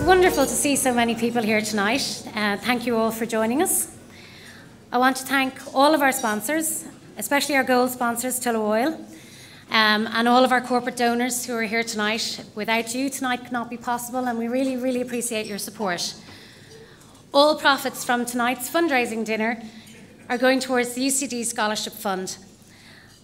wonderful to see so many people here tonight. Thank you all for joining us. I want to thank all of our sponsors, especially our gold sponsors, Tullow Oil, and all of our corporate donors who are here tonight. Without you, tonight could not be possible, and we really, really appreciate your support. All profits from tonight's fundraising dinner are going towards the UCD Scholarship Fund.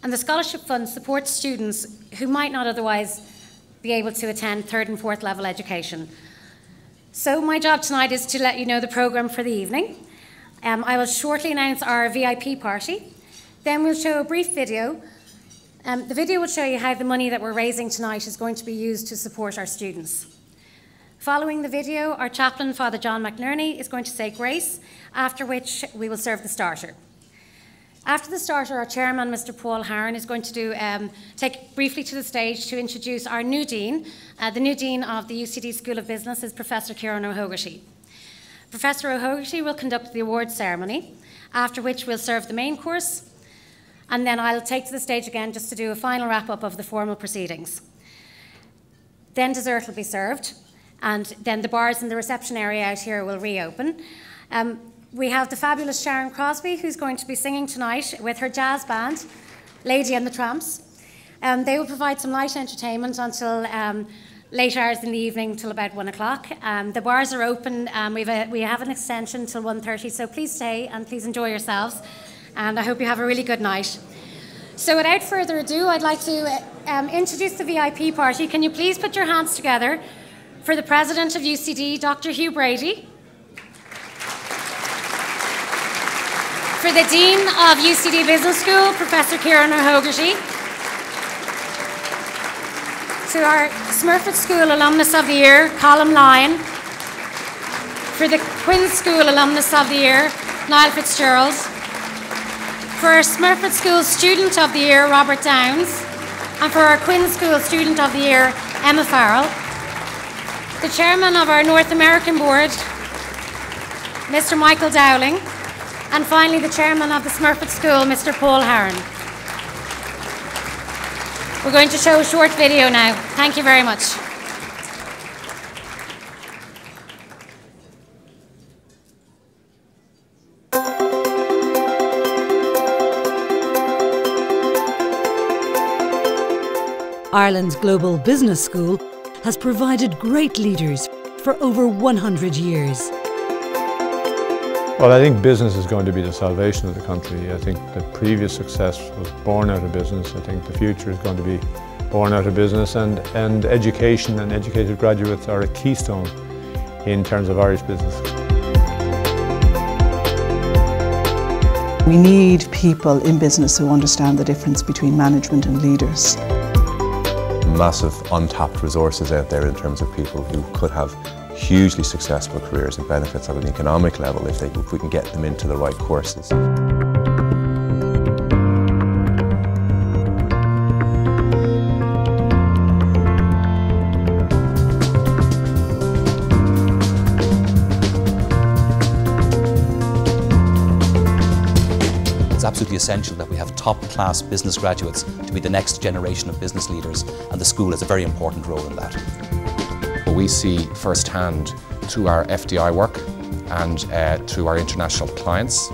And the Scholarship Fund supports students who might not otherwise be able to attend third and fourth level education. So my job tonight is to let you know the programme for the evening. I will shortly announce our VIP party. Then we'll show a brief video. The video will show you how the money that we're raising tonight is going to be used to support our students. Following the video, our chaplain, Father John McNerney, is going to say grace, after which we will serve the starter. After the starter, our chairman, Mr. Paul Harron, is going to take briefly to the stage to introduce our new dean. The new dean of the UCD School of Business is Professor Kieran O'Hogarty. Professor O'Hogarty will conduct the awards ceremony, after which we'll serve the main course, and then I'll take to the stage again just to do a final wrap-up of the formal proceedings. Then dessert will be served, and then the bars in the reception area out here will reopen. We have the fabulous Sharon Crosby, who's going to be singing tonight with her jazz band, Lady and the Tramps. They will provide some light entertainment until late hours in the evening, till about 1 o'clock. The bars are open. We have an extension till 1:30, so please stay and please enjoy yourselves. And I hope you have a really good night. So without further ado, I'd like to introduce the VIP party. Can you please put your hands together for the President of UCD, Dr. Hugh Brady. For the Dean of UCD Business School, Professor Kieran O'Hogarty. To our Smurfit School Alumnus of the Year, Colm Lyon. For the Quinn School Alumnus of the Year, Niall Fitzgerald. For our Smurfit School Student of the Year, Robert Downs. And for our Quinn School Student of the Year, Emma Farrell. The Chairman of our North American Board, Mr. Michael Dowling. And finally, the Chairman of the Smurfit School, Mr. Paul Harron. We're going to show a short video now. Thank you very much. Ireland's Global Business School has provided great leaders for over 100 years. Well, I think business is going to be the salvation of the country. I think the previous success was born out of business. I think the future is going to be born out of business, and education and educated graduates are a keystone in terms of Irish business. We need people in business who understand the difference between management and leaders. Massive untapped resources out there in terms of people who could have hugely successful careers and benefits at an economic level if we can get them into the right courses. It's absolutely essential that we have top-class business graduates to be the next generation of business leaders, and the school has a very important role in that. We see firsthand through our FDI work and through our international clients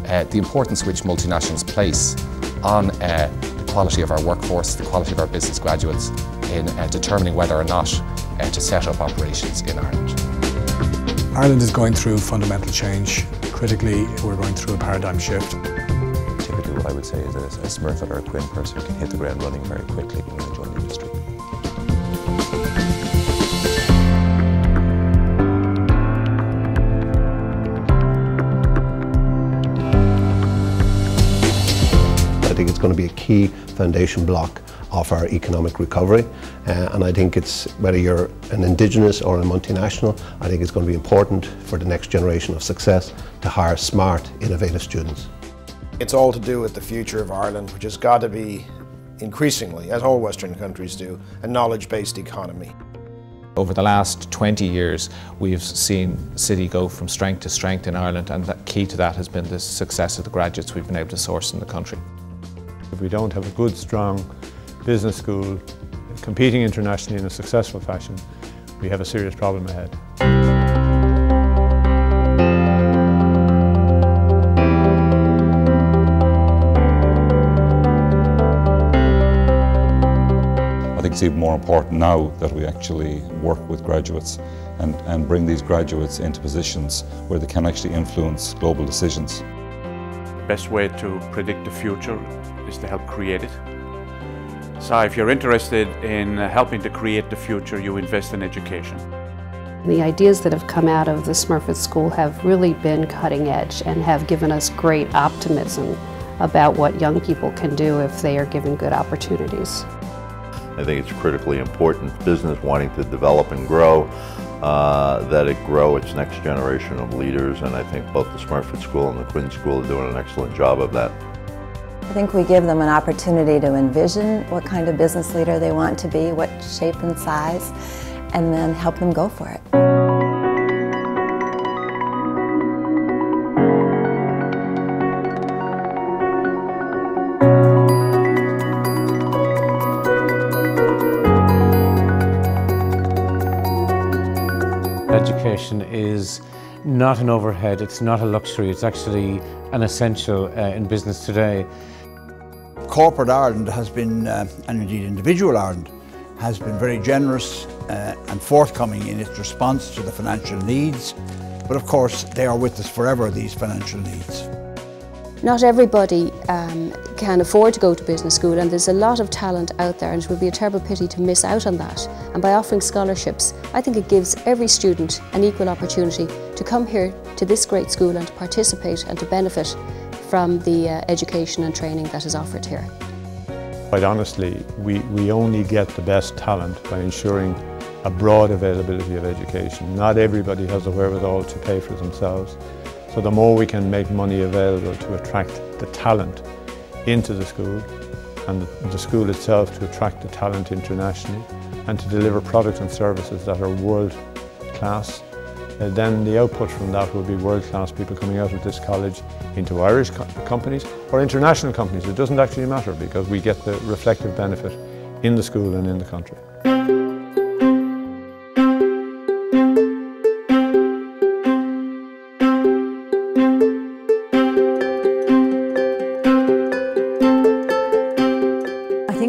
the importance which multinationals place on the quality of our workforce, the quality of our business graduates in determining whether or not to set up operations in Ireland. Ireland is going through fundamental change. Critically, we're going through a paradigm shift. Typically what I would say is that a Smurfit or a Quinn person can hit the ground running very quickly when they join the industry. I think it's going to be a key foundation block of our economic recovery, and I think it's, whether you're an Indigenous or a multinational, I think it's going to be important for the next generation of success to hire smart, innovative students. It's all to do with the future of Ireland, which has got to be increasingly, as all Western countries do, a knowledge-based economy. Over the last 20 years, we've seen City go from strength to strength in Ireland, and the key to that has been the success of the graduates we've been able to source in the country. If we don't have a good, strong business school competing internationally in a successful fashion, we have a serious problem ahead. I think it's even more important now that we actually work with graduates and bring these graduates into positions where they can actually influence global decisions. The best way to predict the future is to help create it. So if you're interested in helping to create the future, you invest in education. The ideas that have come out of the Smurfit School have really been cutting edge and have given us great optimism about what young people can do if they are given good opportunities. I think it's critically important, business wanting to develop and grow, that it grow its next generation of leaders, and I think both the Smurfit School and the Quinn School are doing an excellent job of that. I think we give them an opportunity to envision what kind of business leader they want to be, what shape and size, and then help them go for it. Education is not an overhead, it's not a luxury, it's actually an essential in business today. Corporate Ireland has been, and indeed individual Ireland, has been very generous and forthcoming in its response to the financial needs, but of course they are with us forever, these financial needs. Not everybody can afford to go to business school, and there's a lot of talent out there, and it would be a terrible pity to miss out on that. And by offering scholarships, I think it gives every student an equal opportunity to come here to this great school and to participate and to benefit from the education and training that is offered here. Quite honestly, we only get the best talent by ensuring a broad availability of education. Not everybody has the wherewithal to pay for themselves. So the more we can make money available to attract the talent into the school, and the school itself to attract the talent internationally, and to deliver products and services that are world class, then the output from that will be world class people coming out of this college into Irish companies or international companies. It doesn't actually matter, because we get the reflective benefit in the school and in the country.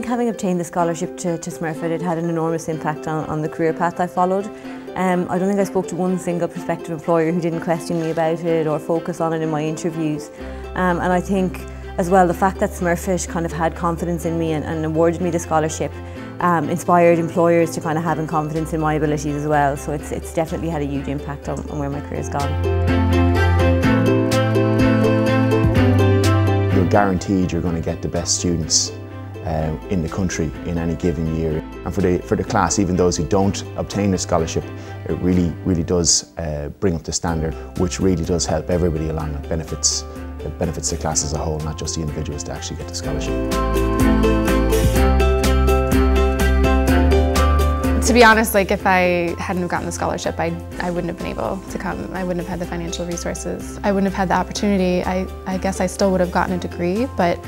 Having obtained the scholarship to Smurfit, it had an enormous impact on the career path I followed. I don't think I spoke to one single prospective employer who didn't question me about it or focus on it in my interviews. And I think as well the fact that Smurfit kind of had confidence in me and awarded me the scholarship inspired employers to kind of having confidence in my abilities as well. So it's definitely had a huge impact on where my career's gone. You're guaranteed you're going to get the best students in the country in any given year. And for the class, even those who don't obtain a scholarship, it really does bring up the standard, which really does help everybody along. It benefits the class as a whole, not just the individuals that actually get the scholarship. To be honest, like if I hadn't gotten the scholarship, I wouldn't have been able to come. I wouldn't have had the financial resources. I wouldn't have had the opportunity. I guess I still would have gotten a degree, but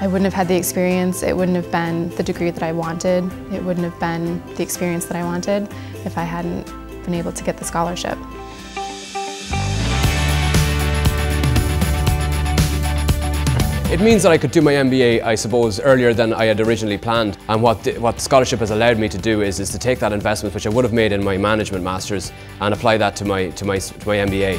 I wouldn't have had the experience. It wouldn't have been the degree that I wanted. It wouldn't have been the experience that I wanted if I hadn't been able to get the scholarship. It means that I could do my MBA, I suppose, earlier than I had originally planned. And what the scholarship has allowed me to do is to take that investment, which I would have made in my management masters, and apply that to my MBA.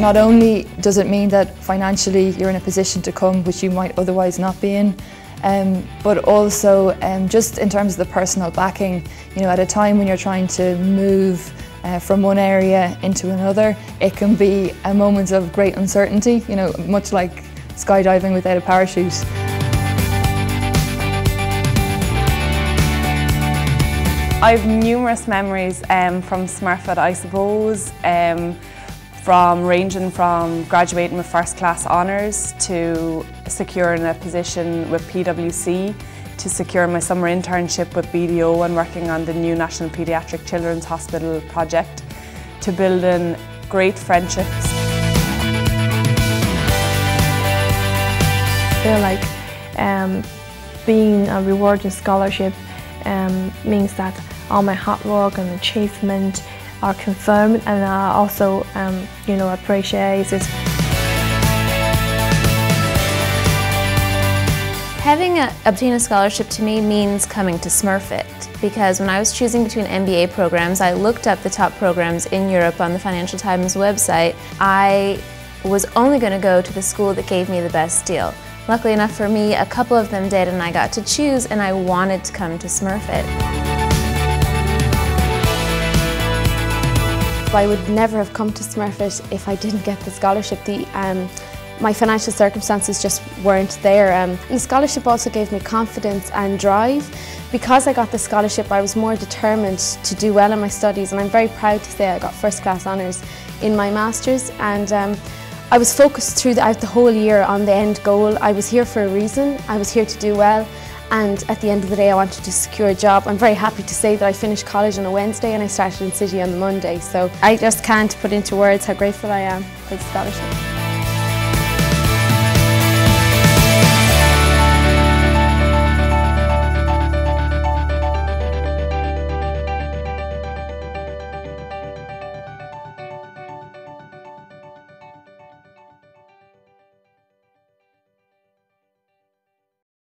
Not only does it mean that financially you're in a position to come which you might otherwise not be in, but also just in terms of the personal backing, you know, at a time when you're trying to move from one area into another, it can be a moment of great uncertainty, you know, much like skydiving without a parachute. I've numerous memories from Smurfit, I suppose. Ranging from graduating with first class honours to securing a position with PwC, to securing my summer internship with BDO and working on the new National Paediatric Children's Hospital project, to building great friendships. I feel like being a rewarding scholarship means that all my hard work and achievement are confirmed, and I also appreciate it. Having obtained a scholarship to me means coming to Smurfit, because when I was choosing between MBA programs, I looked up the top programs in Europe on the Financial Times website. I was only going to go to the school that gave me the best deal. Luckily enough for me, a couple of them did, and I got to choose, and I wanted to come to Smurfit. I would never have come to Smurfit if I didn't get the scholarship. My financial circumstances just weren't there. The scholarship also gave me confidence and drive. Because I got the scholarship, I was more determined to do well in my studies, and I'm very proud to say I got first-class honours in my Masters. And I was focused throughout the whole year on the end goal. I was here for a reason. I was here to do well, and at the end of the day I wanted to secure a job. I'm very happy to say that I finished college on a Wednesday and I started in City on the Monday, so I just can't put into words how grateful I am for the scholarship.